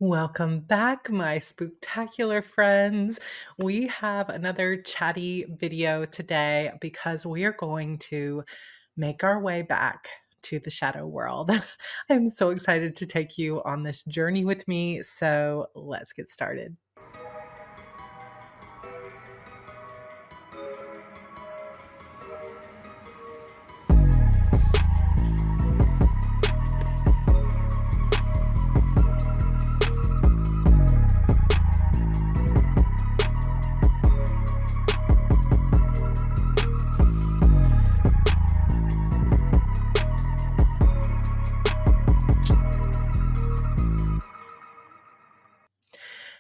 Welcome back, my spooktacular friends. We have another chatty video today because we are going to make our way back to the shadow world. I'm so excited to take you on this journey with me. So let's get started.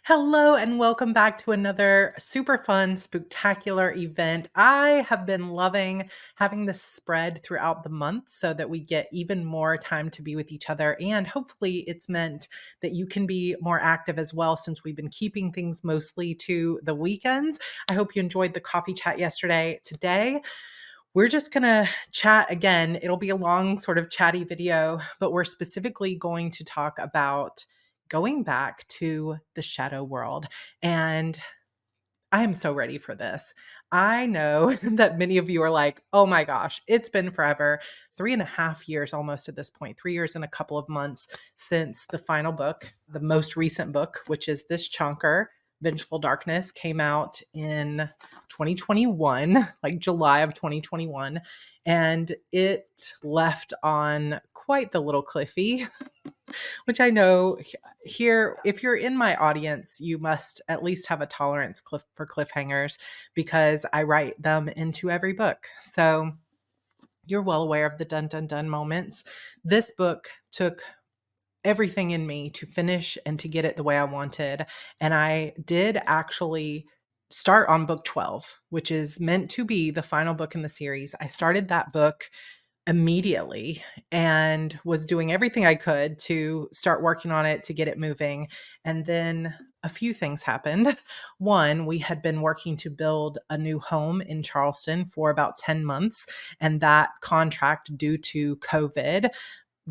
Hello, and welcome back to another super fun, spooktacular event. I have been loving having this spread throughout the month so that we get even more time to be with each other. And hopefully, it's meant that you can be more active as well since we've been keeping things mostly to the weekends. I hope you enjoyed the coffee chat yesterday. Today, we're just going to chat again. It'll be a long, sort of chatty video, but we're specifically going to talk about going back to the shadow world. And I am so ready for this. I know that many of you are like, oh my gosh, it's been forever. 3.5 years almost at this point, 3 years and a couple of months since the final book, the most recent book, which is this chunker, Vengeful Darkness, came out in 2021, like July of 2021. And it left on quite the little cliffy, which I know here, if you're in my audience, you must at least have a tolerance for cliffhangers because I write them into every book. So you're well aware of the dun dun dun moments. This book took everything in me to finish and to get it the way I wanted. And I did actually start on book 12, which is meant to be the final book in the series. I started that book immediately and was doing everything I could to start working on it to get it moving. And then a few things happened. One, we had been working to build a new home in Charleston for about 10 months, and that contract, due to COVID,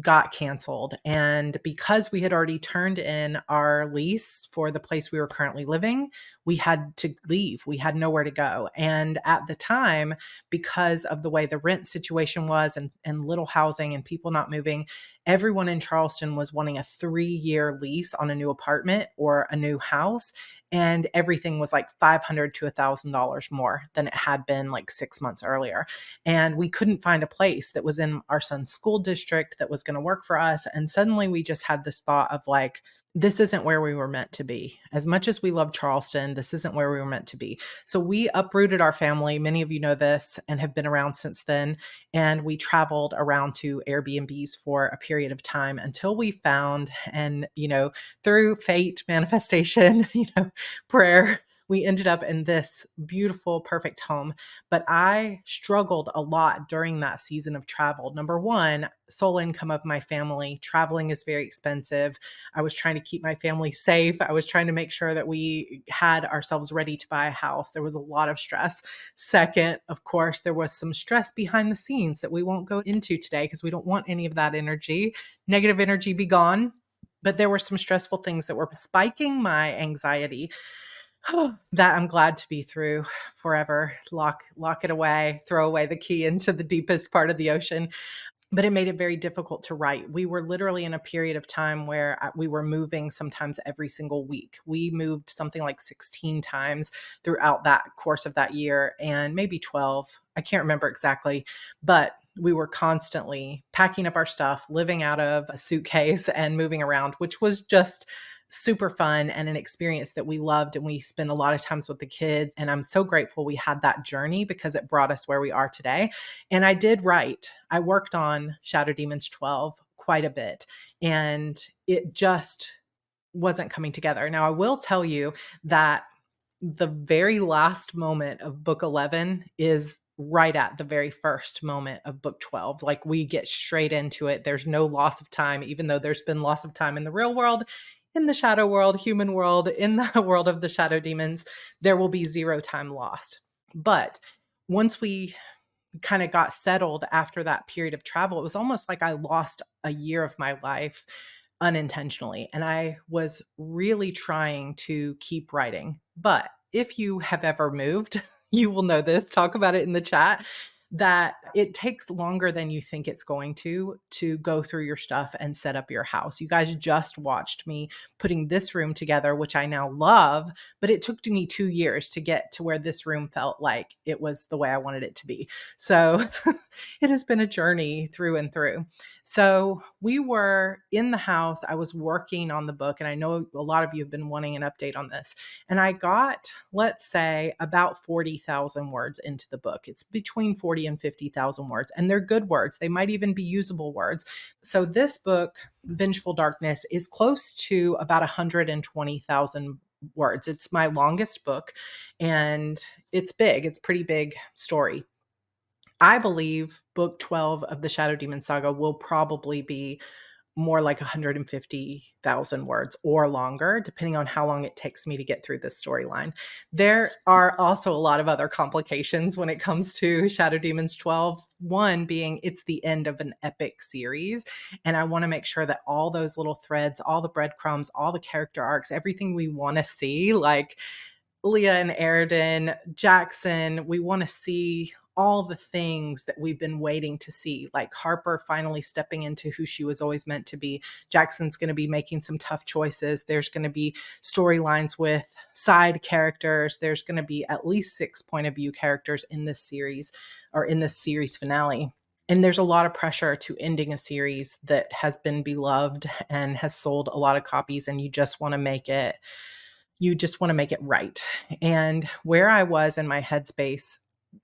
got canceled. And because we had already turned in our lease for the place we were currently living, we had to leave. We had nowhere to go. And at the time, because of the way the rent situation was and little housing and people not moving, everyone in Charleston was wanting a 3-year lease on a new apartment or a new house. And everything was like $500 to $1,000 more than it had been like 6 months earlier. And we couldn't find a place that was in our son's school district that was going to work for us. And suddenly we just had this thought of like, this isn't where we were meant to be. As much as we love Charleston, this isn't where we were meant to be. So we uprooted our family. Many of you know this and have been around since then. And we traveled around to Airbnbs for a period of time until we found, and, through fate, manifestation, prayer, we ended up in this beautiful, perfect home. But I struggled a lot during that season of travel. Number one, sole income of my family. Traveling is very expensive. I was trying to keep my family safe. I was trying to make sure that we had ourselves ready to buy a house. There was a lot of stress. Second, of course, there was some stress behind the scenes that we won't go into today because we don't want any of that energy. Negative energy be gone. But there were some stressful things that were spiking my anxiety that I'm glad to be through forever. Lock it away, throw away the key into the deepest part of the ocean. But it made it very difficult to write. We were literally in a period of time where we were moving sometimes every single week. We moved something like 16 times throughout that course of that year, and maybe 12. I can't remember exactly, but we were constantly packing up our stuff, living out of a suitcase and moving around, which was just super fun and an experience that we loved, and we spent a lot of times with the kids. And I'm so grateful we had that journey because it brought us where we are today. And I did write. I worked on Shadow Demons 12 quite a bit, and it just wasn't coming together. Now, I will tell you that the very last moment of book 11 is right at the very first moment of book 12. Like, we get straight into it. There's no loss of time, even though there's been loss of time in the real world, in the shadow world, human world, in the world of the shadow demons. There will be zero time lost. But once we kind of got settled after that period of travel, it was almost like I lost a year of my life unintentionally. And I was really trying to keep writing. But if you have ever moved, you will know this. Talk about it in the chat that it takes longer than you think it's going to go through your stuff and set up your house. You guys just watched me putting this room together, which I now love, but it took me 2 years to get to where this room felt like it was the way I wanted it to be. So it has been a journey through and through. So we were in the house. I was working on the book, and I know a lot of you have been wanting an update on this. And I got, let's say, about 40,000 words into the book. It's between 40 and 50,000 words, and they're good words. They might even be usable words. So this book, Vengeful Darkness, is close to about 120,000 words. It's my longest book, and it's big. It's a pretty big story. I believe book 12 of the Shadow Demon Saga will probably be more like 150,000 words or longer, depending on how long it takes me to get through this storyline. There are also a lot of other complications when it comes to Shadow Demons 12. One being it's the end of an epic series, and I want to make sure that all those little threads, all the breadcrumbs, all the character arcs, everything we want to see, like Leah and Airden, Jackson, we want to see all the things that we've been waiting to see, like Harper finally stepping into who she was always meant to be. Jackson's going to be making some tough choices. There's going to be storylines with side characters. There's going to be at least 6 point of view characters in this series or in this series finale. And there's a lot of pressure to ending a series that has been beloved and has sold a lot of copies, and you just want to make it right. And where I was in my headspace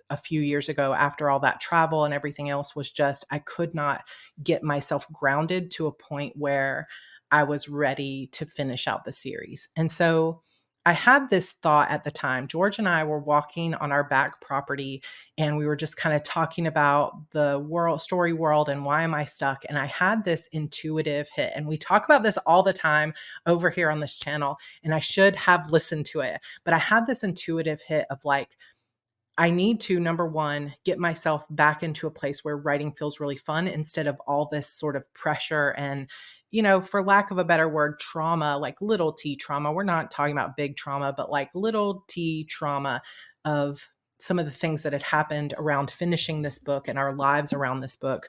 a few years ago after all that travel and everything else was just, I could not get myself grounded to a point where I was ready to finish out the series. And so I had this thought at the time. George and I were walking on our back property, and we were just kind of talking about the story world, and why am I stuck? And I had this intuitive hit. And we talk about this all the time over here on this channel, and I should have listened to it. But I had this intuitive hit of like, I need to, number one, get myself back into a place where writing feels really fun instead of all this sort of pressure and, for lack of a better word, trauma, like little t trauma. We're not talking about big trauma, but like little t trauma of some of the things that had happened around finishing this book and our lives around this book,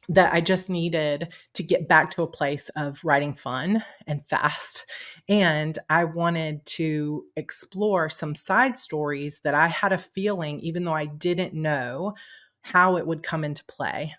that I just needed to get back to a place of writing fun and fast. And I wanted to explore some side stories that I had a feeling, even though I didn't know how it would come into play,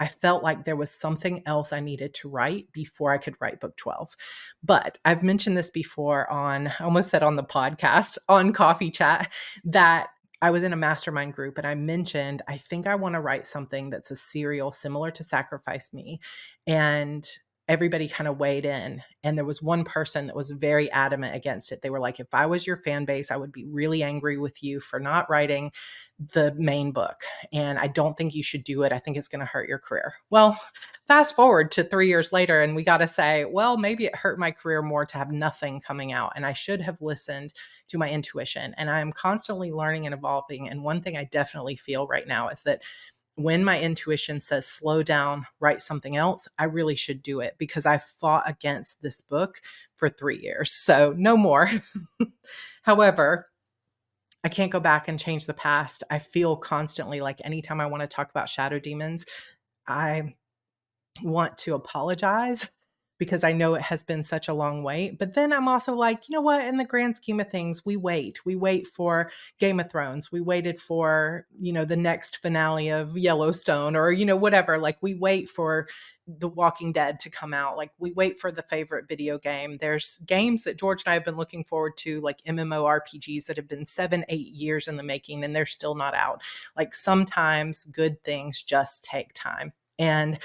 I felt like there was something else I needed to write before I could write book 12. But I've mentioned this before I almost said on the podcast, on Coffee Chat, that I was in a mastermind group and I mentioned, I think I want to write something that's a serial similar to Sacrifice Me. And everybody kind of weighed in. And there was one person that was very adamant against it. They were like, if I was your fan base, I would be really angry with you for not writing the main book. And I don't think you should do it. I think it's going to hurt your career. Well, fast forward to 3 years later, and we got to say, well, maybe it hurt my career more to have nothing coming out. And I should have listened to my intuition. And I am constantly learning and evolving. And one thing I definitely feel right now is that when my intuition says slow down, write something else, I really should do it, because I fought against this book for 3 years. So no more. However, I can't go back and change the past. I feel constantly like anytime I want to talk about shadow demons, I want to apologize because I know it has been such a long wait. But then I'm also like, you know what? In the grand scheme of things, we wait. We wait for Game of Thrones. We waited for, the next finale of Yellowstone, or, whatever. Like, we wait for The Walking Dead to come out. Like, we wait for the favorite video game. There's games that George and I have been looking forward to, like MMORPGs that have been 7, 8 years in the making, and they're still not out. Like, sometimes good things just take time. And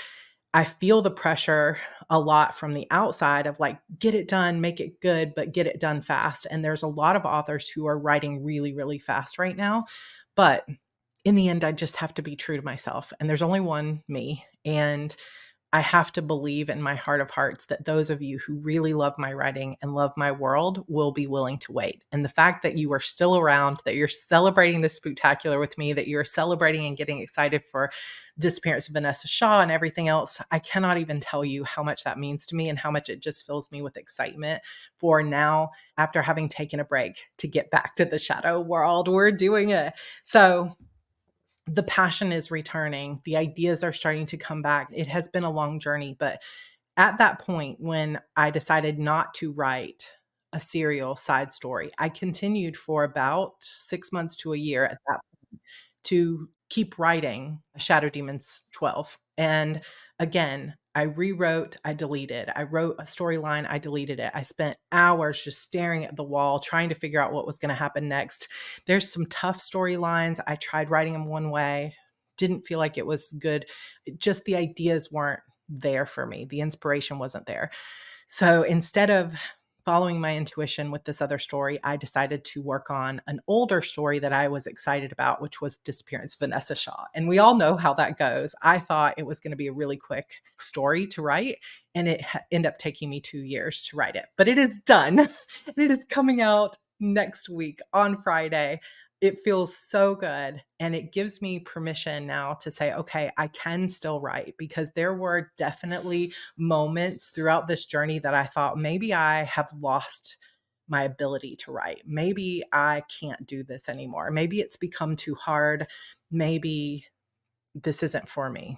I feel the pressure a lot from the outside of like, get it done, make it good, but get it done fast. And there's a lot of authors who are writing really, really fast right now. But in the end, I just have to be true to myself. And there's only one me. And I have to believe in my heart of hearts that those of you who really love my writing and love my world will be willing to wait. And the fact that you are still around, that you're celebrating this Spooktacular with me, that you're celebrating and getting excited for Disappearance of Vanessa Shaw and everything else, I cannot even tell you how much that means to me and how much it just fills me with excitement for now, after having taken a break, to get back to the shadow world. We're doing it. So the passion is returning. The ideas are starting to come back. It has been a long journey, but at that point when I decided not to write a serial side story, I continued for about 6 months to a year at that to keep writing Shadow Demons 12. And again, I rewrote, I deleted. I wrote a storyline, I deleted it. I spent hours just staring at the wall, trying to figure out what was going to happen next. There's some tough storylines. I tried writing them one way, didn't feel like it was good. Just the ideas weren't there for me. The inspiration wasn't there. So instead of following my intuition with this other story, I decided to work on an older story that I was excited about, which was Disappearance of Vanessa Shaw. And we all know how that goes. I thought it was going to be a really quick story to write, and it ended up taking me 2 years to write it. But it is done, and it is coming out next week on Friday. It feels so good. And it gives me permission now to say, okay, I can still write, because there were definitely moments throughout this journey that I thought maybe I have lost my ability to write. Maybe I can't do this anymore. Maybe it's become too hard. Maybe this isn't for me.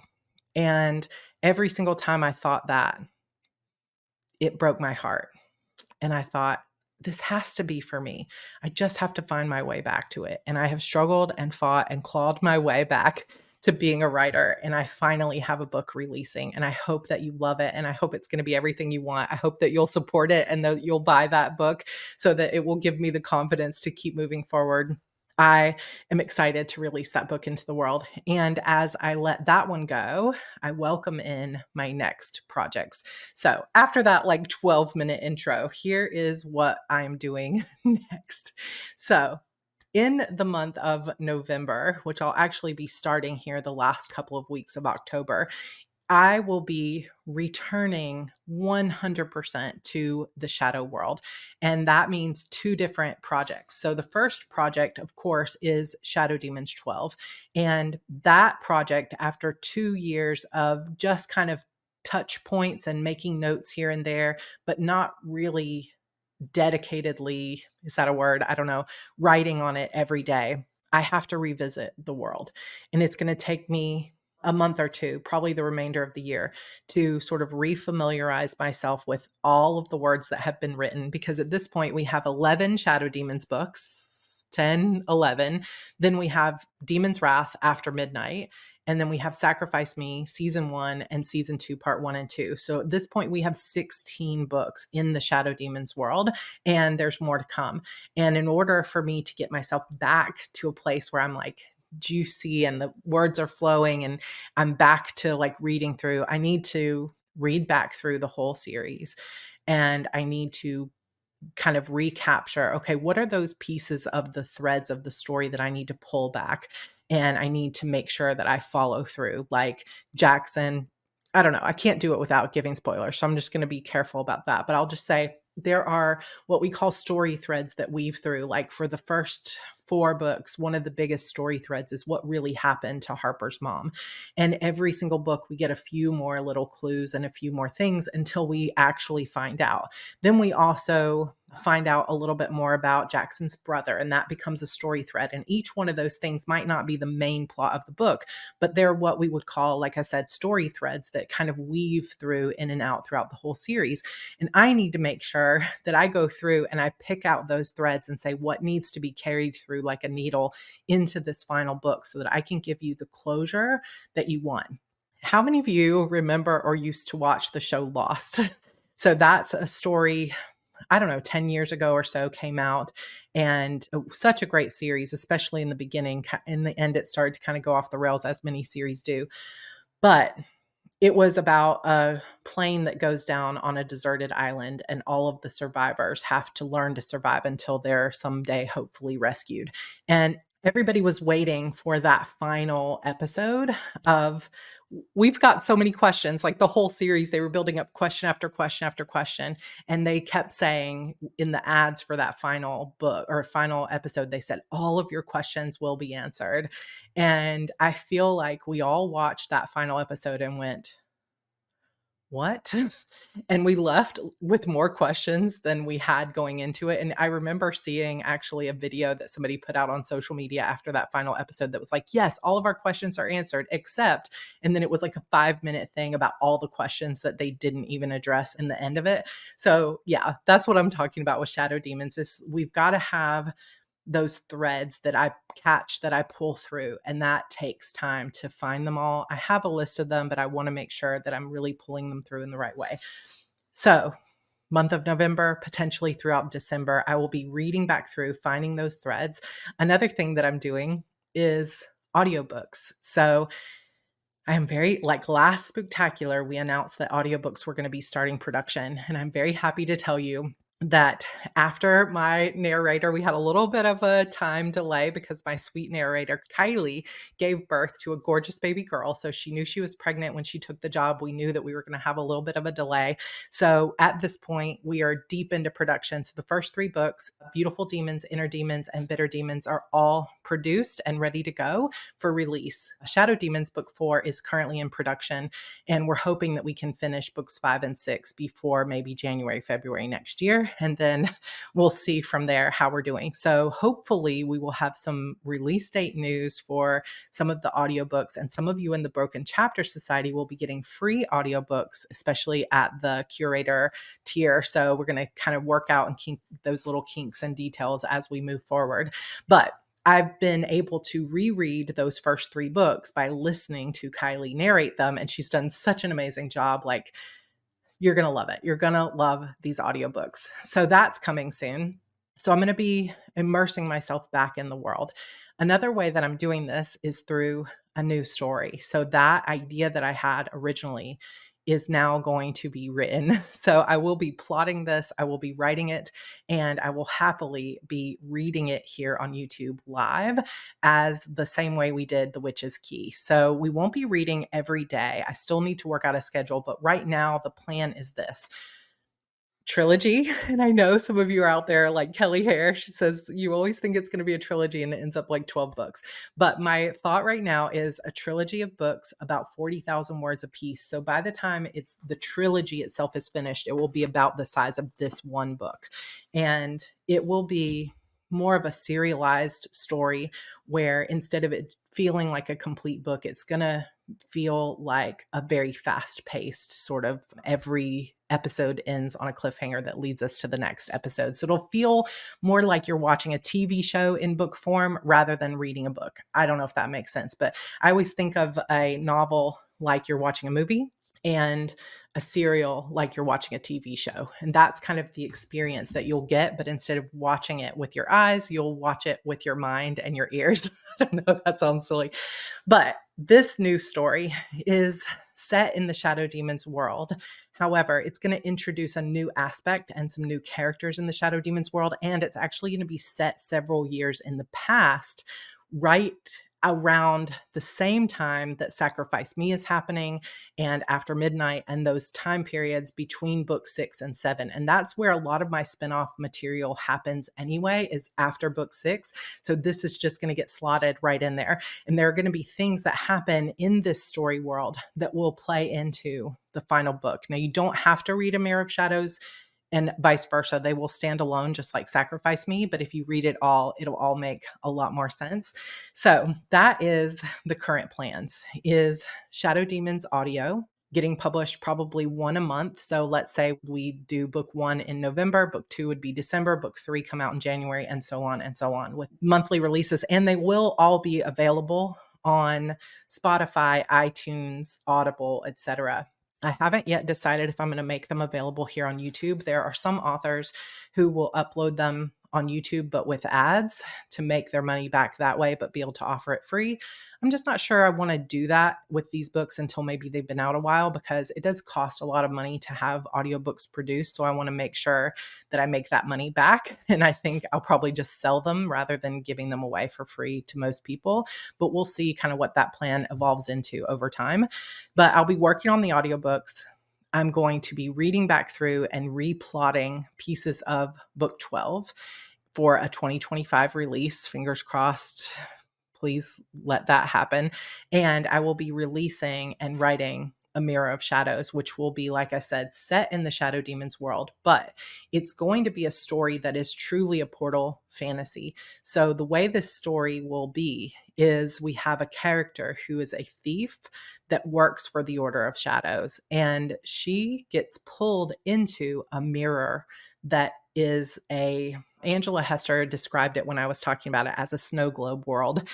And every single time I thought that, it broke my heart. And I thought, this has to be for me. I just have to find my way back to it. And I have struggled and fought and clawed my way back to being a writer. And I finally have a book releasing. And I hope that you love it. And I hope it's going to be everything you want. I hope that you'll support it and that you'll buy that book so that it will give me the confidence to keep moving forward. I am excited to release that book into the world. And as I let that one go, I welcome in my next projects. So, after that like 12-minute intro, here is what I'm doing next. So, in the month of November, which I'll actually be starting here the last couple of weeks of October, I will be returning 100% to the shadow world. And that means two different projects. So the first project, of course, is Shadow Demons 12. And that project, after 2 years of just kind of touch points and making notes here and there, but not really dedicatedly, is that a word? I don't know, writing on it every day, I have to revisit the world. And it's going to take me a month or two, probably the remainder of the year, to sort of refamiliarize myself with all of the words that have been written. Because at this point, we have 11 Shadow Demons books, 10, 11. Then we have Demon's Wrath After Midnight. And then we have Sacrifice Me, season 1 and season 2, part 1 and 2. So at this point, we have 16 books in the Shadow Demons world, and there's more to come. And in order for me to get myself back to a place where I'm like juicy and the words are flowing and I'm back to like reading through, I need to read back through the whole series. And I need to kind of recapture, okay, what are those pieces of the threads of the story that I need to pull back? And I need to make sure that I follow through. Like Jackson, I don't know, I can't do it without giving spoilers. So I'm just going to be careful about that. But I'll just say there are what we call story threads that weave through. Like for the first 4 books, one of the biggest story threads is what really happened to Harper's mom. And every single book, we get a few more little clues and a few more things until we actually find out. Then we also find out a little bit more about Jackson's brother, and that becomes a story thread. And each one of those things might not be the main plot of the book, but they're what we would call, like I said, story threads that kind of weave through in and out throughout the whole series. And I need to make sure that I go through and I pick out those threads and say what needs to be carried through like a needle into this final book so that I can give you the closure that you want. How many of you remember or used to watch the show Lost? So that's a story, I don't know, 10 years ago or so came out, and it was such a great series, especially in the beginning. In the end, it started to kind of go off the rails, as many series do. But it was about a plane that goes down on a deserted island, and all of the survivors have to learn to survive until they're someday hopefully rescued. And everybody was waiting for that final episode of we've got so many questions, like the whole series, they were building up question after question after question. And they kept saying in the ads for that final book or final episode, they said, all of your questions will be answered. And I feel like we all watched that final episode and went, what? And we left with more questions than we had going into it. And I remember seeing actually a video that somebody put out on social media after that final episode that was like, yes, all of our questions are answered, except, and then it was like a 5-minute thing about all the questions that they didn't even address in the end of it. So yeah, that's what I'm talking about with shadow demons is we've got to have those threads that I catch, that I pull through, and that takes time to find them all. I have a list of them, but I want to make sure that I'm really pulling them through in the right way. So, month of November, potentially throughout December, I will be reading back through, finding those threads. Another thing that I'm doing is audiobooks. So, I am very like last Spooktacular, we announced that audiobooks were going to be starting production, and I'm very happy to tell you that after my narrator, we had a little bit of a time delay because my sweet narrator, Kylie, gave birth to a gorgeous baby girl. So she knew she was pregnant when she took the job. We knew that we were going to have a little bit of a delay. So at this point, we are deep into production. So the first 3 books, Beautiful Demons, Inner Demons, and Bitter Demons, are all produced and ready to go for release. Shadow Demons book 4 is currently in production, and we're hoping that we can finish books 5 and 6 before maybe January, February next year. And then we'll see from there how we're doing. So hopefully we will have some release date news for some of the audiobooks, and some of you in the Broken Chapter Society will be getting free audiobooks, especially at the curator tier. So we're going to kind of work out and kink those little kinks and details as we move forward. But I've been able to reread those first 3 books by listening to Kylie narrate them, and she's done such an amazing job. Like, you're going to love it. You're going to love these audiobooks. So that's coming soon. So I'm going to be immersing myself back in the world. Another way that I'm doing this is through a new story. So that idea that I had originally is now going to be written. So I will be plotting this, I will be writing it, and I will happily be reading it here on YouTube live as the same way we did The Witch's Key. So we won't be reading every day. I still need to work out a schedule, but right now the plan is this trilogy. And I know some of you are out there like Kelly Hare. She says you always think it's going to be a trilogy and it ends up like 12 books. But my thought right now is a trilogy of books about 40,000 words a piece. So by the time it's the trilogy itself is finished, it will be about the size of this one book. And it will be more of a serialized story where instead of it feeling like a complete book, it's going to feel like a very fast paced sort of every episode ends on a cliffhanger that leads us to the next episode. So it'll feel more like you're watching a TV show in book form rather than reading a book. I don't know if that makes sense, but I always think of a novel like you're watching a movie and a serial like you're watching a TV show. And that's kind of the experience that you'll get. But instead of watching it with your eyes, you'll watch it with your mind and your ears. I don't know if that sounds silly. But this new story is set in the Shadow Demons world. However, it's going to introduce a new aspect and some new characters in the Shadow Demons world. And it's actually going to be set several years in the past, right around the same time that Sacrifice Me is happening and after midnight, and those time periods between book 6 and 7. And that's where a lot of my spinoff material happens anyway, is after book 6. So this is just going to get slotted right in there. And there are going to be things that happen in this story world that will play into the final book. Now, you don't have to read A Mirror of Shadows and vice versa. They will stand alone, just like Sacrifice Me. But if you read it all, it'll all make a lot more sense. So that is the current plans, is Shadow Demons audio getting published probably 1 a month. So let's say we do book 1 in November, book 2 would be December, book 3 come out in January, and so on with monthly releases. And they will all be available on Spotify, iTunes, Audible, etc. I haven't yet decided if I'm going to make them available here on YouTube. There are some authors who will upload them on YouTube, but with ads to make their money back that way, but be able to offer it free. I'm just not sure I want to do that with these books until maybe they've been out a while, because it does cost a lot of money to have audiobooks produced. So I want to make sure that I make that money back. And I think I'll probably just sell them rather than giving them away for free to most people. But we'll see kind of what that plan evolves into over time. But I'll be working on the audiobooks. I'm going to be reading back through and replotting pieces of book 12 for a 2025 release. Fingers crossed. Please let that happen. And I will be releasing and writing A Mirror of Shadows, which will be, like I said, set in the Shadow Demons world, but it's going to be a story that is truly a portal fantasy. So the way this story will be is we have a character who is a thief that works for the Order of Shadows, and she gets pulled into a mirror that is a Angela Hester described it when I was talking about it as a snow globe world,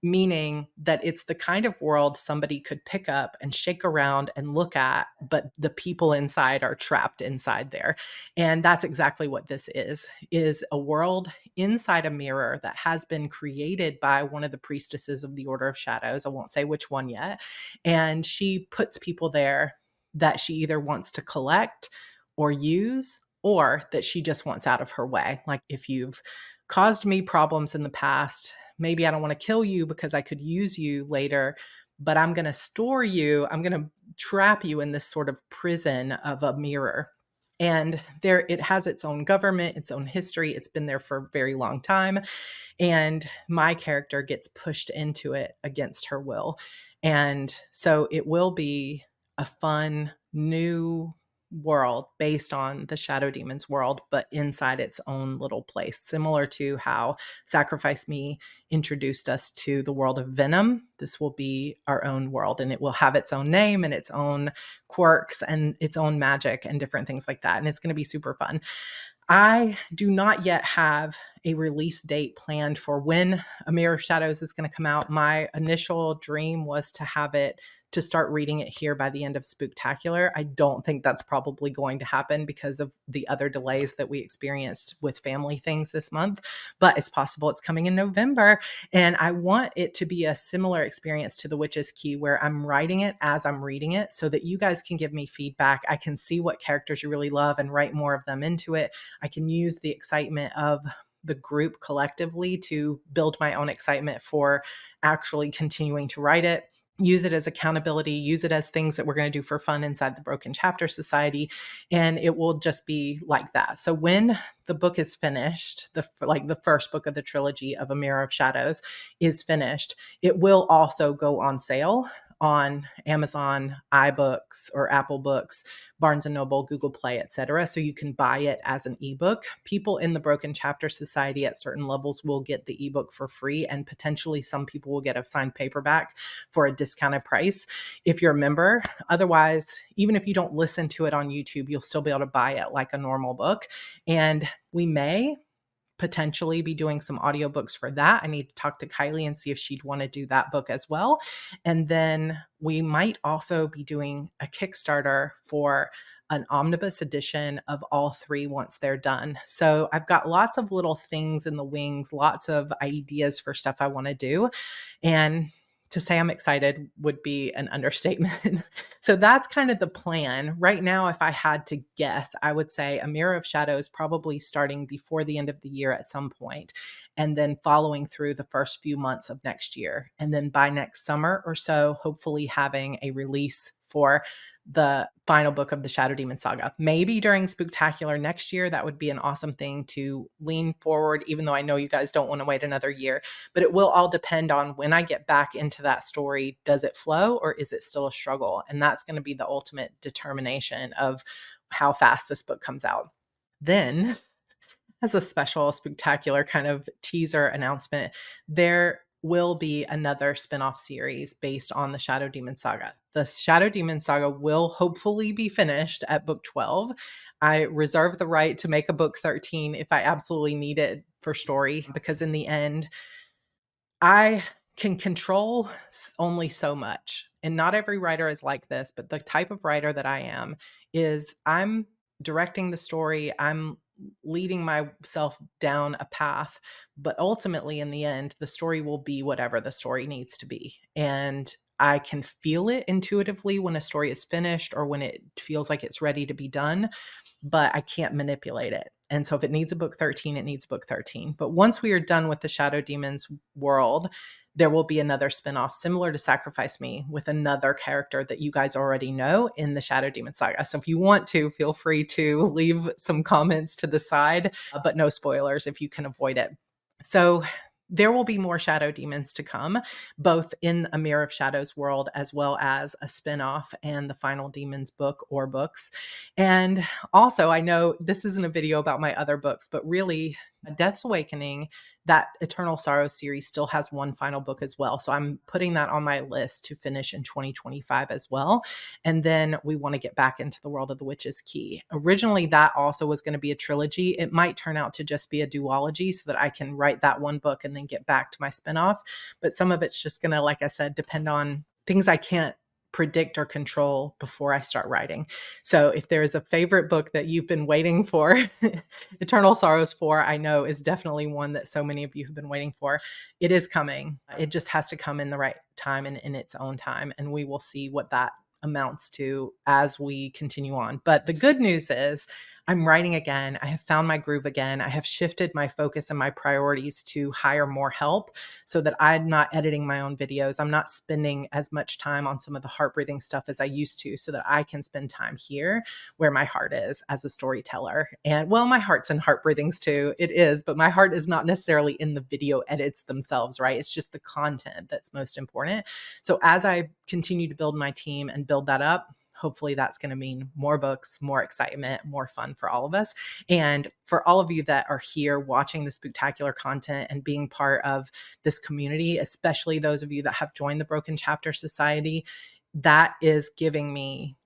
meaning that it's the kind of world somebody could pick up and shake around and look at, but the people inside are trapped inside there. And that's exactly what this is a world inside a mirror that has been created by one of the priestesses of the Order of Shadows. I won't say which one yet. And she puts people there that she either wants to collect or use, or that she just wants out of her way. Like, if you've caused me problems in the past, maybe I don't want to kill you because I could use you later, but I'm going to store you. I'm going to trap you in this sort of prison of a mirror. And there it has its own government, its own history. It's been there for a very long time. And my character gets pushed into it against her will. And so it will be a fun new world based on the Shadow Demons world, but inside its own little place, similar to how Sacrifice Me introduced us to the world of Venom. This will be our own world, and it will have its own name and its own quirks and its own magic and different things like that. And it's going to be super fun. I do not yet have a release date planned for when A Mirror of Shadows is going to come out. My initial dream was to have it, to start reading it here by the end of Spooktacular. I don't think that's probably going to happen because of the other delays that we experienced with family things this month, but it's possible it's coming in November. And I want it to be a similar experience to The Witch's Key, where I'm writing it as I'm reading it so that you guys can give me feedback. I can see what characters you really love and write more of them into it. I can use the excitement of the group collectively to build my own excitement for actually continuing to write it. Use it as accountability, use it as things that we're going to do for fun inside the Broken Chapter Society. And it will just be like that. So when the book is finished, the first book of the trilogy of A Mirror of Shadows is finished, it will also go on sale on Amazon, iBooks or Apple Books, Barnes & Noble, Google Play, etc. So you can buy it as an ebook. People in the Broken Chapter Society at certain levels will get the ebook for free, and potentially some people will get a signed paperback for a discounted price if you're a member. Otherwise, even if you don't listen to it on YouTube, you'll still be able to buy it like a normal book. And we may potentially be doing some audiobooks for that. I need to talk to Kylie and see if she'd want to do that book as well. And then we might also be doing a Kickstarter for an omnibus edition of all three once they're done. So I've got lots of little things in the wings, lots of ideas for stuff I want to do. And to say I'm excited would be an understatement. So that's kind of the plan. Right now, if I had to guess, I would say A Mirror of Shadows probably starting before the end of the year at some point, and then following through the first few months of next year. And then by next summer or so, hopefully having a release for the final book of the Shadow Demon saga. Maybe during Spooktacular next year. That would be an awesome thing to lean forward, even though I know you guys don't want to wait another year. But it will all depend on when I get back into that story. Does it flow or is it still a struggle? And that's going to be the ultimate determination of how fast this book comes out. Then, as a special Spooktacular kind of teaser announcement, there will be another spin-off series based on the Shadow Demon saga. The Shadow Demon saga will hopefully be finished at book 12. I reserve the right to make a book 13 if I absolutely need it for story, because in the end, I can control only so much. And not every writer is like this, but the type of writer that I am is I'm directing the story. I'm leading myself down a path, but ultimately in the end, the story will be whatever the story needs to be. And I can feel it intuitively when a story is finished or when it feels like it's ready to be done, but I can't manipulate it. And so if it needs a book 13, it needs a book 13. But once we are done with the Shadow Demons world, there will be another spinoff similar to Sacrifice Me with another character that you guys already know in the Shadow Demon saga. So if you want to, feel free to leave some comments to the side, but no spoilers if you can avoid it. So there will be more Shadow Demons to come, both in a Mirror of Shadows world as well as a spinoff and the Final Demons book or books. And also, I know this isn't a video about my other books, but really, Death's Awakening, that Eternal Sorrow series, still has one final book as well. So I'm putting that on my list to finish in 2025 as well. And then we want to get back into the world of the Witch's Key. Originally, that also was going to be a trilogy. It might turn out to just be a duology so that I can write that one book and then get back to my spinoff. But some of it's just going to, like I said, depend on things I can't predict or control before I start writing. So if there's a favorite book that you've been waiting for, Eternal Sorrows 4, I know is definitely one that so many of you have been waiting for. It is coming. It just has to come in the right time and in its own time. And we will see what that amounts to as we continue on. But the good news is I'm writing again. I have found my groove again. I have shifted my focus and my priorities to hire more help so that I'm not editing my own videos. I'm not spending as much time on some of the heart-breathing stuff as I used to so that I can spend time here where my heart is as a storyteller. And well, my heart's in heart-breathings too. It is, but my heart is not necessarily in the video edits themselves, right? It's just the content that's most important. So as I continue to build my team and build that up, hopefully that's going to mean more books, more excitement, more fun for all of us. And for all of you that are here watching the Spooktacular content and being part of this community, especially those of you that have joined the Broken Chapter Society, that is giving me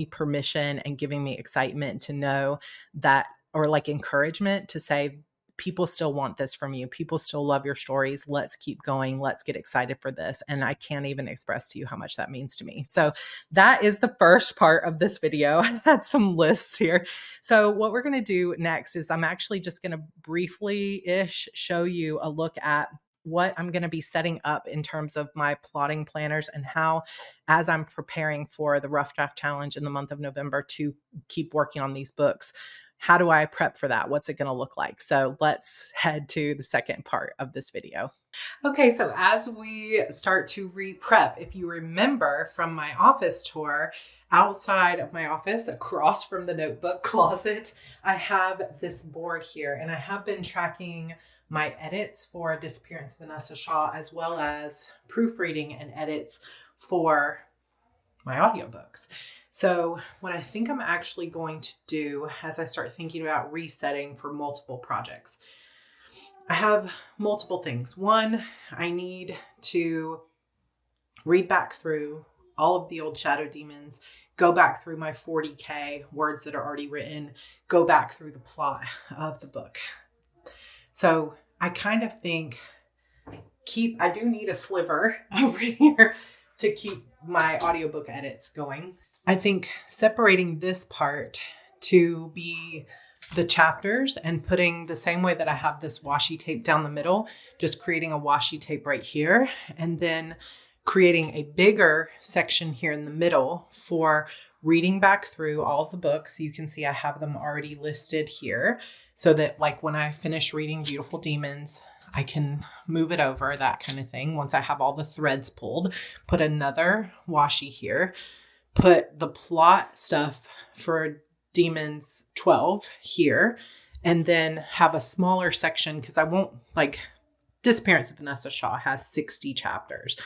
permission and giving me excitement to know that, or like encouragement to say, people still want this from you. People still love your stories. Let's keep going. Let's get excited for this. And I can't even express to you how much that means to me. So that is the first part of this video. I had some lists here. So what we're going to do next is I'm actually just going to briefly-ish show you a look at what I'm going to be setting up in terms of my plotting planners and how, as I'm preparing for the Rough Draft Challenge in the month of November to keep working on these books, how do I prep for that? What's it going to look like? So let's head to the second part of this video. Okay, so as we start to re-prep, if you remember from my office tour, outside of my office, across from the notebook closet, I have this board here, and I have been tracking my edits for Disappearance of Vanessa Shaw, as well as proofreading and edits for my audiobooks. So what I think I'm actually going to do as I start thinking about resetting for multiple projects, I have multiple things. One, I need to read back through all of the old Shadow Demons, go back through my 40K words that are already written, go back through the plot of the book. So I kind of think I do need a sliver over here to keep my audiobook edits going. I think separating this part to be the chapters and putting the same way that I have this washi tape down the middle, just creating a washi tape right here, and then creating a bigger section here in the middle for reading back through all of the books. You can see I have them already listed here so that like when I finish reading Beautiful Demons, I can move it over, that kind of thing. Once I have all the threads pulled, put another washi here, put the plot stuff for Demons 12 here, and then have a smaller section because I won't, like, Disappearance of Vanessa Shaw has 60 chapters.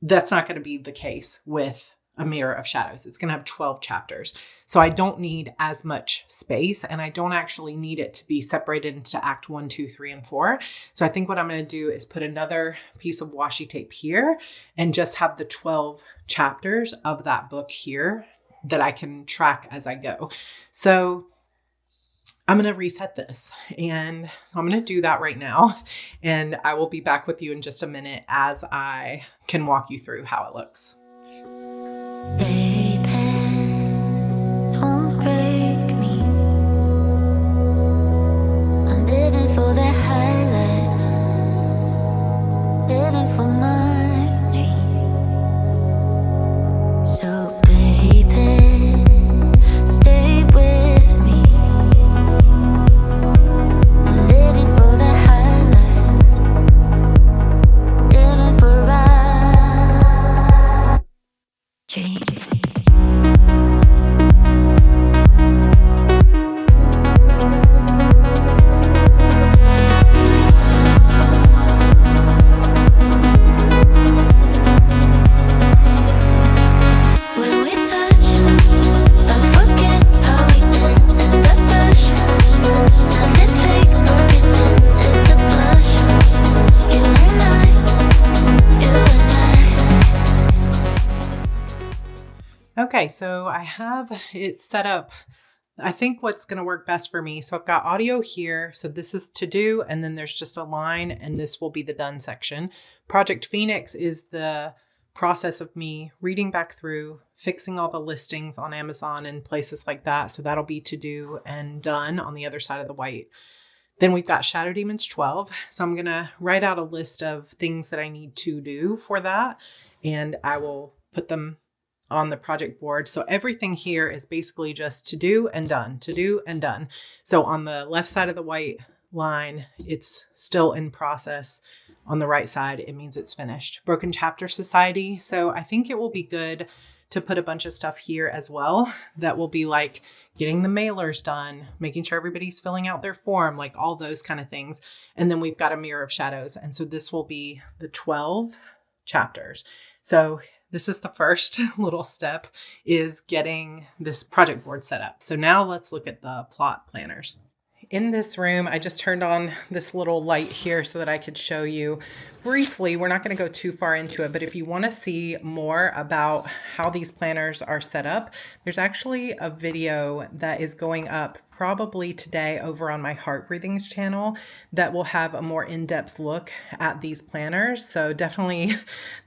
That's not going to be the case with A Mirror of Shadows. It's going to have 12 chapters. So I don't need as much space, and I don't actually need it to be separated into Act 1, 2, 3, and 4. So I think what I'm going to do is put another piece of washi tape here and just have the 12 chapters of that book here that I can track as I go. So I'm going to reset this. And so I'm going to do that right now. And I will be back with you in just a minute as I can walk you through how it looks. Baby, don't break me. Okay, so I have it set up. I think what's going to work best for me. So I've got audio here. So this is to do, and then there's just a line, and this will be the done section. Project Phoenix is the process of me reading back through, fixing all the listings on Amazon and places like that. So that'll be to do and done on the other side of the white. Then we've got Shadow Demons 12. So I'm going to write out a list of things that I need to do for that, and I will put them on the project board. So everything here is basically just to do and done, to do and done. So on the left side of the white line, it's still in process. On the right side, it means it's finished. Broken Chapter Society. So I think it will be good to put a bunch of stuff here as well. That will be like getting the mailers done, making sure everybody's filling out their form, like all those kind of things. And then we've got a Mirror of Shadows. And so this will be the 12 chapters. So this is the first little step, is getting this project board set up. So now let's look at the plot planners. In this room, I just turned on this little light here so that I could show you briefly. We're not going to go too far into it, but if you want to see more about how these planners are set up, there's actually a video that is going up probably today over on my Heart Breathings channel that will have a more in-depth look at these planners. So definitely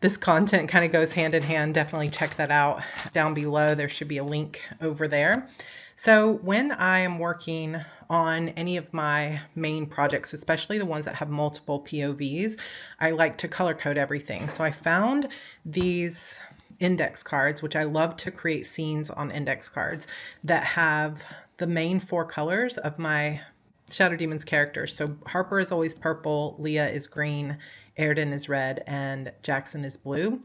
this content kind of goes hand in hand. Definitely check that out down below. There should be a link over there. So when I am working on any of my main projects, especially the ones that have multiple POVs, I like to color code everything. So I found these index cards, which I love to create scenes on index cards that have the main 4 colors of my Shadow Demons characters. So Harper is always purple, Leah is green, Airden is red, and Jackson is blue.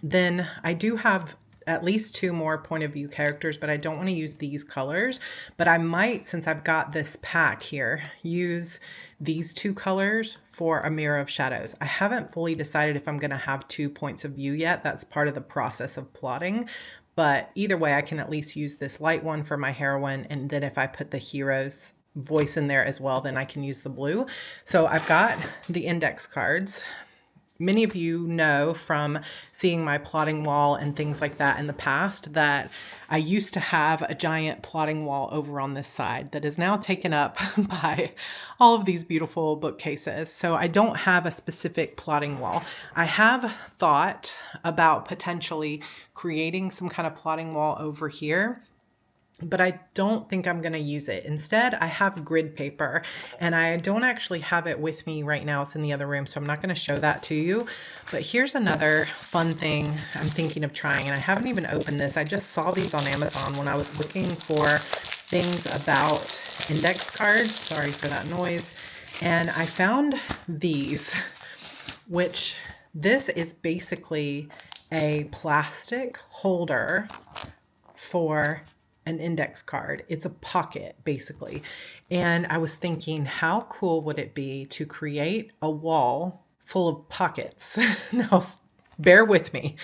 Then I do have at least 2 more point of view characters, but I don't want to use these colors. But I might, since I've got this pack here, use these 2 colors for a Mirror of Shadows. I haven't fully decided if I'm going to have 2 points of view yet. That's part of the process of plotting. But either way, I can at least use this light one for my heroine. And then if I put the hero's voice in there as well, then I can use the blue. So I've got the index cards. Many of you know from seeing my plotting wall and things like that in the past that I used to have a giant plotting wall over on this side that is now taken up by all of these beautiful bookcases. So I don't have a specific plotting wall. I have thought about potentially creating some kind of plotting wall over here, but I don't think I'm going to use it. Instead, I have grid paper, and I don't actually have it with me right now. It's in the other room, so I'm not going to show that to you. But here's another fun thing I'm thinking of trying, and I haven't even opened this. I just saw these on Amazon when I was looking for things about index cards. Sorry for that noise. And I found these, which this is basically a plastic holder for an index card. It's a pocket, basically. And I was thinking, how cool would it be to create a wall full of pockets? Now, bear with me,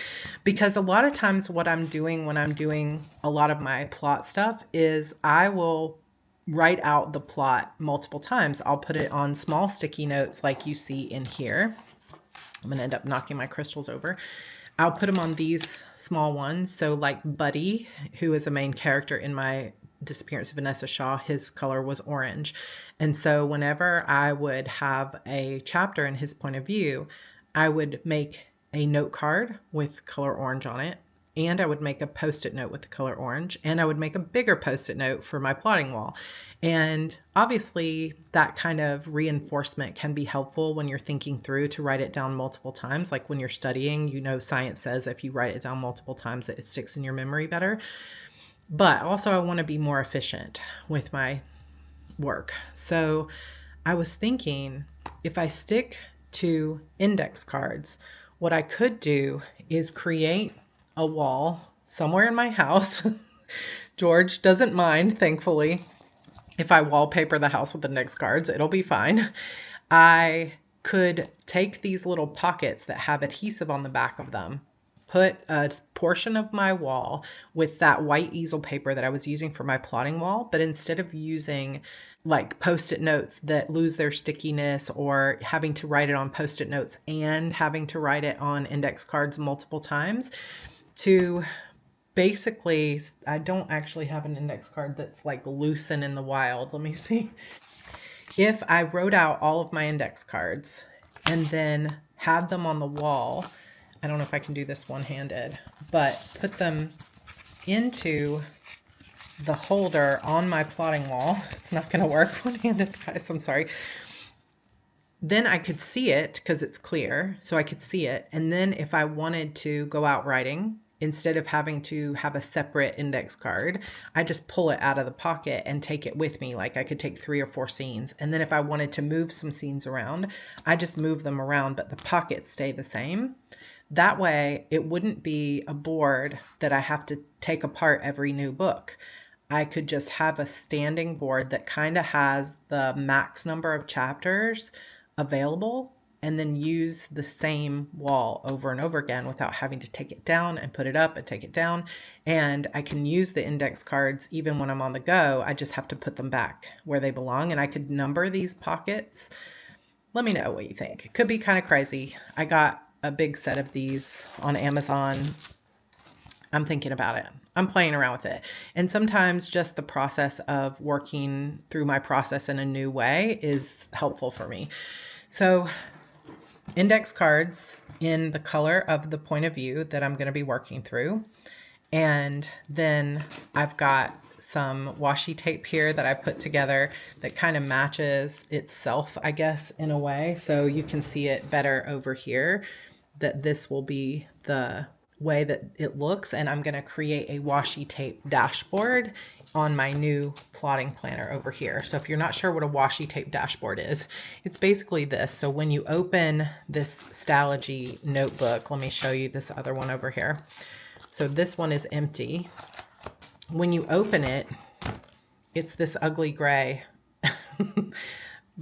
because a lot of times what I'm doing when I'm doing a lot of my plot stuff is I will write out the plot multiple times. I'll put it on small sticky notes like you see in here. I'm going to end up knocking my crystals over. I'll put them on these small ones. So like Buddy, who is a main character in my Disappearance of Vanessa Shaw, his color was orange. And so whenever I would have a chapter in his point of view, I would make a note card with color orange on it. And I would make a Post-it note with the color orange. And I would make a bigger Post-it note for my plotting wall. And obviously that kind of reinforcement can be helpful when you're thinking through to write it down multiple times. Like when you're studying, you know, science says if you write it down multiple times, it sticks in your memory better. But also I want to be more efficient with my work. So I was thinking, if I stick to index cards, what I could do is create a wall somewhere in my house. George doesn't mind, thankfully. If I wallpaper the house with index cards, it'll be fine. I could take these little pockets that have adhesive on the back of them, put a portion of my wall with that white easel paper that I was using for my plotting wall, but instead of using like Post-it notes that lose their stickiness or having to write it on Post-it notes and having to write it on index cards multiple times, to basically, I don't actually have an index card that's like loose and in the wild. Let me see. If I wrote out all of my index cards and then had them on the wall, I don't know if I can do this one-handed, but put them into the holder on my plotting wall. It's not going to work one-handed, guys. I'm sorry. Then I could see it because it's clear, so I could see it. And then if I wanted to go out writing, instead of having to have a separate index card, I just pull it out of the pocket and take it with me. Like I could take 3 or 4 scenes. And then if I wanted to move some scenes around, I just move them around, but the pockets stay the same. That way it wouldn't be a board that I have to take apart every new book. I could just have a standing board that kind of has the max number of chapters available, and then use the same wall over and over again without having to take it down and put it up and take it down. And I can use the index cards even when I'm on the go. I just have to put them back where they belong, and I could number these pockets. Let me know what you think. It could be kind of crazy. I got a big set of these on Amazon. I'm thinking about it. I'm playing around with it. And sometimes just the process of working through my process in a new way is helpful for me. So index cards in the color of the point of view that I'm going to be working through. And then I've got some washi tape here that I put together that kind of matches itself, I guess, in a way. So you can see it better over here, that this will be the way that it looks. And I'm going to create a washi tape dashboard on my new plotting planner over here. So if you're not sure what a washi tape dashboard is, it's basically this. So when you open this Stalogy notebook, let me show you this other one over here. So this one is empty. When you open it, it's this ugly gray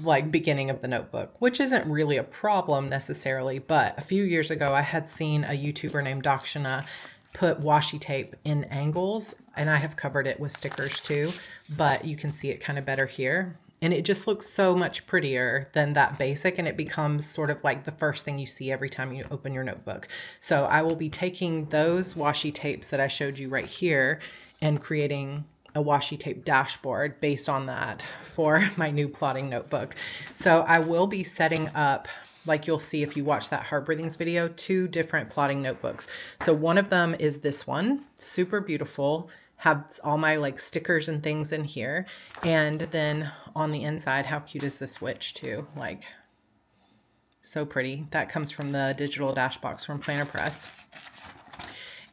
like beginning of the notebook, which isn't really a problem necessarily. But a few years ago, I had seen a YouTuber named Dakshana put washi tape in angles, and I have covered it with stickers too, but you can see it kind of better here. And it just looks so much prettier than that basic, and it becomes sort of like the first thing you see every time you open your notebook. So I will be taking those washi tapes that I showed you right here and creating a washi tape dashboard based on that for my new plotting notebook. So I will be setting up, like you'll see if you watch that Heart Breathings video, 2 different plotting notebooks. So one of them is this one, super beautiful, has all my like stickers and things in here. And then on the inside, how cute is this witch too? Like, so pretty. That comes from the digital dash box from Planner Press.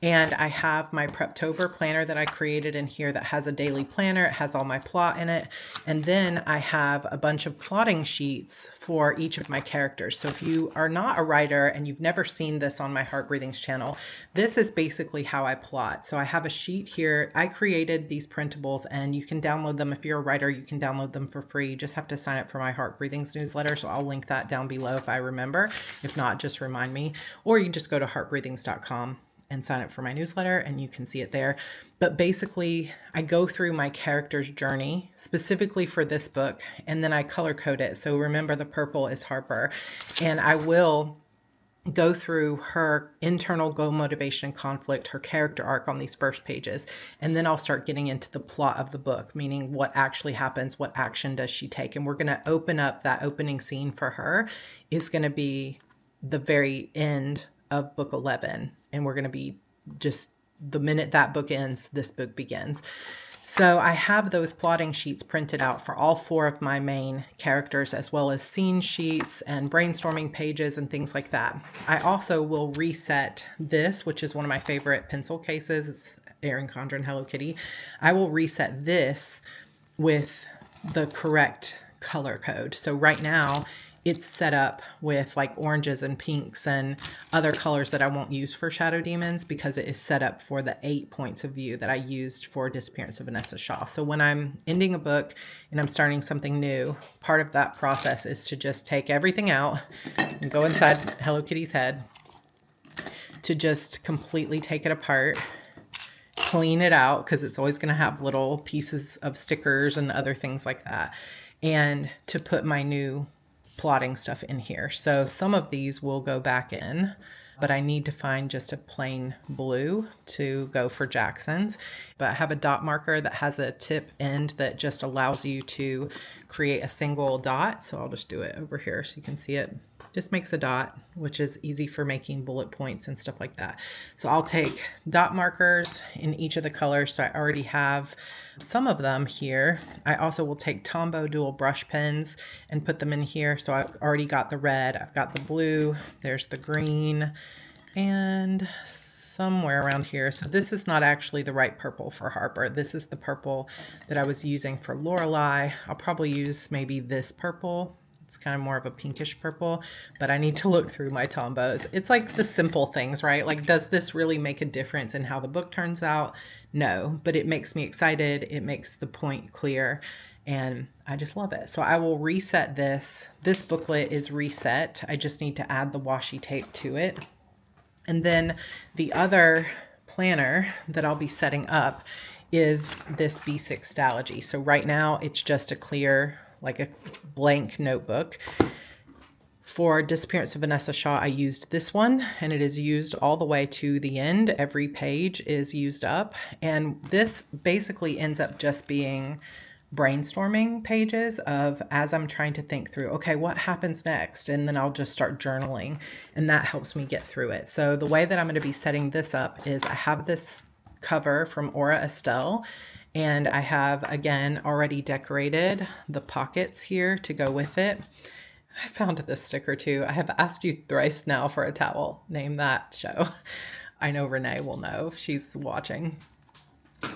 And I have my Preptober planner that I created in here that has a daily planner. It has all my plot in it. And then I have a bunch of plotting sheets for each of my characters. So if you are not a writer and you've never seen this on my Heart Breathings channel, this is basically how I plot. So I have a sheet here. I created these printables, and you can download them. If you're a writer, you can download them for free. You just have to sign up for my Heart Breathings newsletter. So I'll link that down below if I remember. If not, just remind me. Or you can just go to heartbreathings.com and sign up for my newsletter, and you can see it there. But basically, I go through my character's journey specifically for this book, and then I color code it. So remember, the purple is Harper, and I will go through her internal goal, motivation, conflict, her character arc on these first pages. And then I'll start getting into the plot of the book, meaning what actually happens, what action does she take? And we're going to open up that opening scene for her is going to be the very end of book 11. And we're going to be just the minute that book ends, this book begins. So I have those plotting sheets printed out for all 4 of my main characters, as well as scene sheets and brainstorming pages and things like that. I also will reset this, which is one of my favorite pencil cases. It's Erin Condren Hello Kitty. I will reset this with the correct color code. So right now, it's set up with like oranges and pinks and other colors that I won't use for Shadow Demons, because it is set up for the 8 points of view that I used for Disappearance of Vanessa Shaw. So when I'm ending a book and I'm starting something new, part of that process is to just take everything out and go inside Hello Kitty's head to just completely take it apart, clean it out, because it's always going to have little pieces of stickers and other things like that, and to put my new plotting stuff in here. So some of these will go back in. but I need to find just a plain blue to go for Jackson's. But I have a dot marker that has a tip end that just allows you to create a single dot. So I'll just do it over here so you can see it. Just makes a dot, which is easy for making bullet points and stuff like that. So I'll take dot markers in each of the colors. So I already have some of them here. I also will take Tombow dual brush pens and put them in here. So I've already got the red, I've got the blue, there's the green, and somewhere around here. So this is not actually the right purple for Harper. This is the purple that I was using for Lorelei. I'll probably use maybe this purple. It's kind of more of a pinkish purple, but I need to look through my Tombows. It's like the simple things, right? Like, does this really make a difference in how the book turns out? No, but it makes me excited. It makes the point clear, and I just love it. So I will reset this. This booklet is reset. I just need to add the washi tape to it. And then the other planner that I'll be setting up is this B6 Stalogy. So right now it's just a clear, like a blank notebook. For Disappearance of Vanessa Shaw, I used this one, and it is used all the way to the end. Every page is used up, and this basically ends up just being brainstorming pages of, as I'm trying to think through, okay, what happens next? And then I'll just start journaling, and that helps me get through it. So the way that I'm going to be setting this up is I have this cover from Aura Estelle, and I have, again, already decorated the pockets here to go with it. I found this sticker too. I have asked you thrice now for a towel. Name that show. I know Renee will know. She's watching.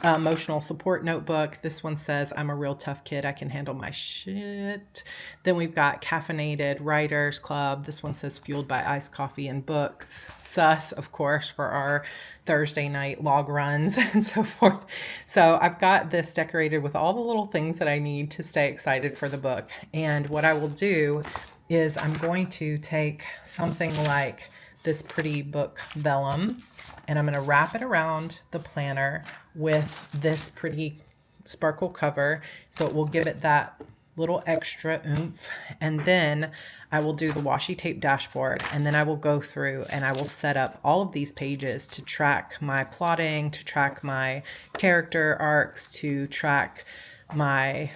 Emotional support notebook. This one says, I'm a real tough kid. I can handle my shit. Then we've got Caffeinated Writers Club. This one says fueled by iced coffee and books. Sus, of course, for our Thursday night log runs and so forth. So I've got this decorated with all the little things that I need to stay excited for the book. And what I will do is I'm going to take something like this pretty book vellum, and I'm going to wrap it around the planner with this pretty sparkle cover, so it will give it that little extra oomph. And then I will do the washi tape dashboard, and then I will go through and I will set up all of these pages to track my plotting, to track my character arcs, to track my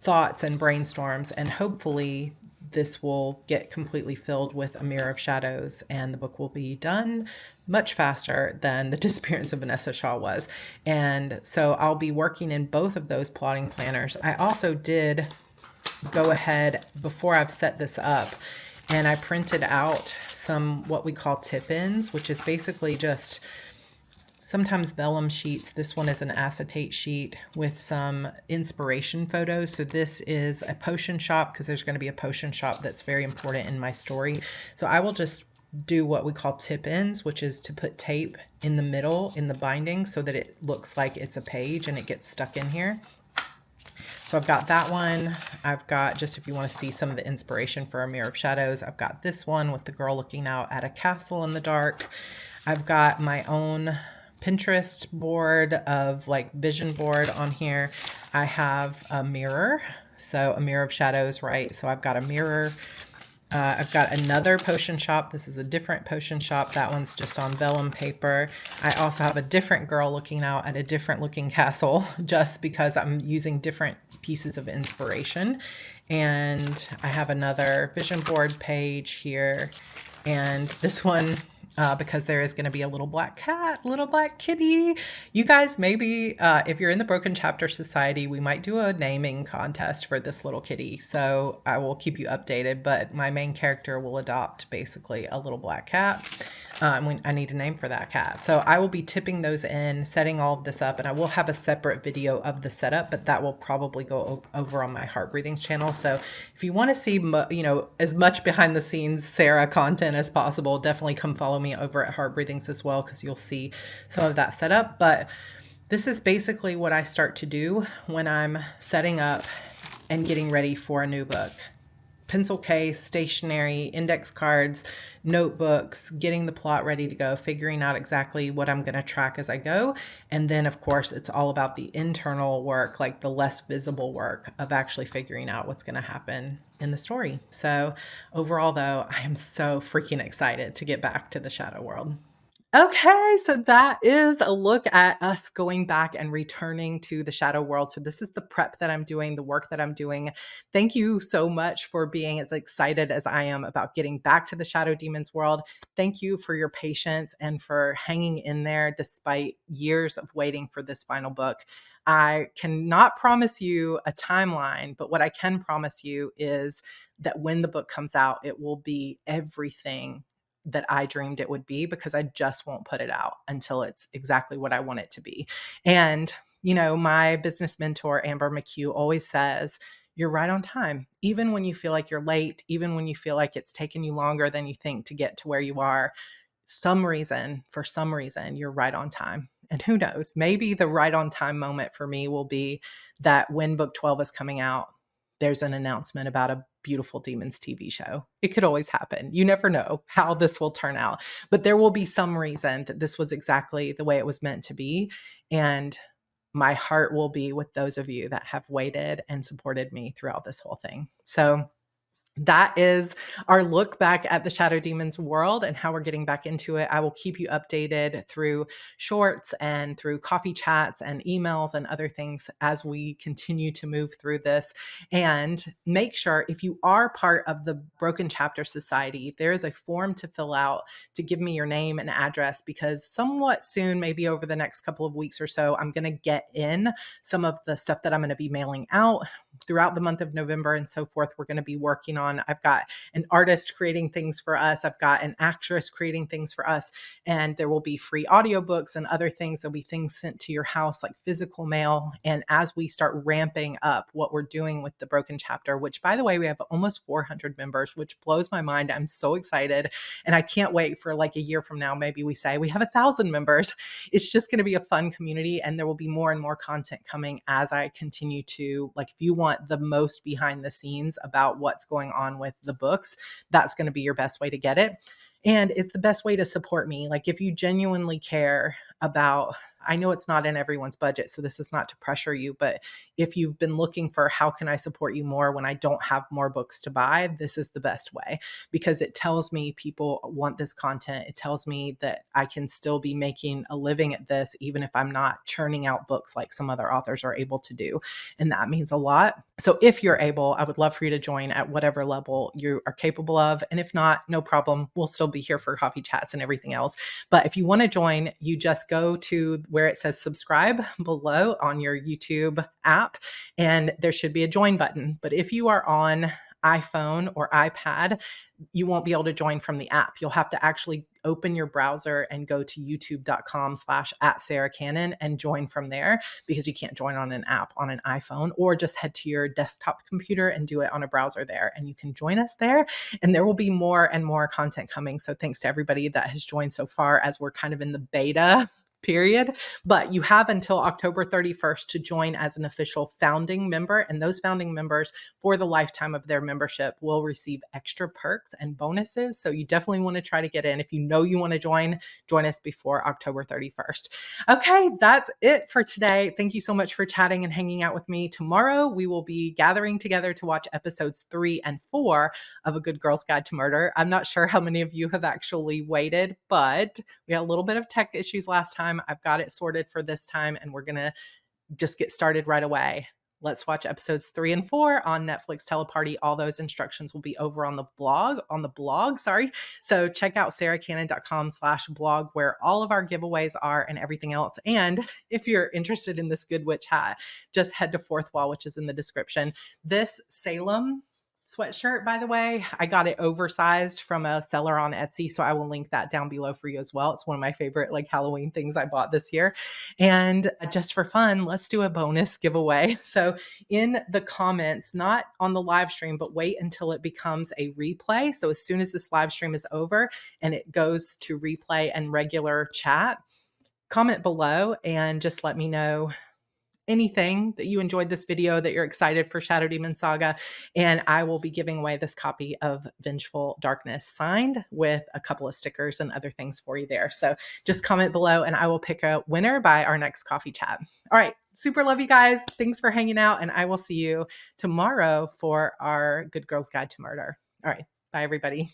thoughts and brainstorms, and hopefully this will get completely filled with A Mirror of Shadows, and the book will be done much faster than The Disappearance of Vanessa Shaw was. And so I'll be working in both of those plotting planners. I also did go ahead before I've set this up, and I printed out some what we call tip-ins, which is basically just sometimes vellum sheets. This one is an acetate sheet with some inspiration photos. So this is a potion shop, because there's going to be a potion shop that's very important in my story. So I will just do what we call tip-ins, which is to put tape in the middle in the binding so that it looks like it's a page and it gets stuck in here. So I've got that one. I've got, just if you want to see some of the inspiration for A Mirror of Shadows, I've got this one with the girl looking out at a castle in the dark. I've got my own Pinterest board of like vision board on here. I have a mirror, so A Mirror of Shadows, right? So I've got a mirror. I've got another potion shop. This is a different potion shop. That one's just on vellum paper. I also have a different girl looking out at a different looking castle, just because I'm using different pieces of inspiration. And I have another vision board page here. And this one, because there is going to be a little black cat, little black kitty. You guys, maybe if you're in the Broken Chapter Society, we might do a naming contest for this little kitty. So I will keep you updated, but my main character will adopt basically a little black cat. I need a name for that cat. So I will be tipping those in, setting all of this up, and I will have a separate video of the setup, but that will probably go over on my Heart Breathings channel. So if you want to see, as much behind the scenes Sarah content as possible, definitely come follow me over at Heart Breathings as well, because you'll see some of that setup. But this is basically what I start to do when I'm setting up and getting ready for a new book. pencil case, stationery, index cards, notebooks, getting the plot ready to go, figuring out exactly what I'm going to track as I go. And then, of course, it's all about the internal work, like the less visible work of actually figuring out what's going to happen in the story. So overall, though, I am so freaking excited to get back to the shadow world. Okay, so that is a look at us going back and returning to the shadow world. So this is the prep that I'm doing, the work that I'm doing. Thank you so much for being as excited as I am about getting back to the shadow demons world. Thank you for your patience and for hanging in there despite years of waiting for this final book. I cannot promise you a timeline, but what I can promise you is that when the book comes out, it will be everything that I dreamed it would be, because I just won't put it out until it's exactly what I want it to be. And, my business mentor, Amber McHugh, always says, you're right on time. Even when you feel like you're late, even when you feel like it's taken you longer than you think to get to where you are, for some reason, you're right on time. And who knows, maybe the right on time moment for me will be that when book 12 is coming out, there's an announcement about a Beautiful Demons TV show. It could always happen. You never know how this will turn out, but there will be some reason that this was exactly the way it was meant to be. And my heart will be with those of you that have waited and supported me throughout this whole thing. So that is our look back at the Shadow Demons world and how we're getting back into it. I will keep you updated through shorts and through coffee chats and emails and other things as we continue to move through this. And make sure, if you are part of the Broken Chapter Society, there is a form to fill out to give me your name and address, because somewhat soon, maybe over the next couple of weeks or so, I'm going to get in some of the stuff that I'm going to be mailing out throughout the month of November and so forth. We're going to be working on, I've got an artist creating things for us. I've got an actress creating things for us. And there will be free audiobooks and other things. There'll be things sent to your house, like physical mail. And as we start ramping up what we're doing with the Broken Chapter, which, by the way, we have almost 400 members, which blows my mind. I'm so excited. And I can't wait for like a year from now, maybe we say we have 1,000 members. It's just going to be a fun community. And there will be more and more content coming as I continue to, like, if you want the most behind the scenes about what's going on with the books, that's going to be your best way to get it. And it's the best way to support me. Like, if you genuinely care about, I know it's not in everyone's budget, so this is not to pressure you, but if you've been looking for how can I support you more when I don't have more books to buy, this is the best way, because it tells me people want this content. It tells me that I can still be making a living at this, even if I'm not churning out books like some other authors are able to do. And that means a lot. So if you're able, I would love for you to join at whatever level you are capable of. And if not, no problem. We'll still be here for coffee chats and everything else. But if you want to join, you just go to where it says subscribe below on your YouTube app, and there should be a join button. But if you are on iPhone or iPad, you won't be able to join from the app. You'll have to actually open your browser and go to youtube.com/@Sarra Cannon and join from there, because you can't join on an app on an iPhone, or just head to your desktop computer and do it on a browser there. And you can join us there, and there will be more and more content coming. So thanks to everybody that has joined so far, as we're kind of in the beta period. But you have until October 31st to join as an official founding member. And those founding members, for the lifetime of their membership, will receive extra perks and bonuses. So you definitely want to try to get in. If you know you want to join us before October 31st. Okay, that's it for today. Thank you so much for chatting and hanging out with me. Tomorrow, we will be gathering together to watch episodes 3 and 4 of A Good Girl's Guide to Murder. I'm not sure how many of you have actually waited, but we had a little bit of tech issues last time. I've got it sorted for this time, and we're going to just get started right away. Let's watch episodes 3 and 4 on Netflix Teleparty. All those instructions will be over on the blog, sorry. So check out sarracannon.com/blog, where all of our giveaways are and everything else. And if you're interested in this Good Witch hat, just head to Fourth Wall, which is in the description. This Salem sweatshirt, by the way, I got it oversized from a seller on Etsy, so I will link that down below for you as well. It's one of my favorite Halloween things I bought this year. And just for fun, let's do a bonus giveaway. So in the comments, not on the live stream, but wait until it becomes a replay. So as soon as this live stream is over and it goes to replay and regular chat, comment below and just let me know anything that you enjoyed this video, that you're excited for Shadow Demon Saga, and I will be giving away this copy of Vengeful Darkness signed with a couple of stickers and other things for you there. So just comment below and I will pick a winner by our next coffee chat. All right. Super love you guys. Thanks for hanging out, and I will see you tomorrow for our Good Girls Guide to Murder. All right. Bye, everybody.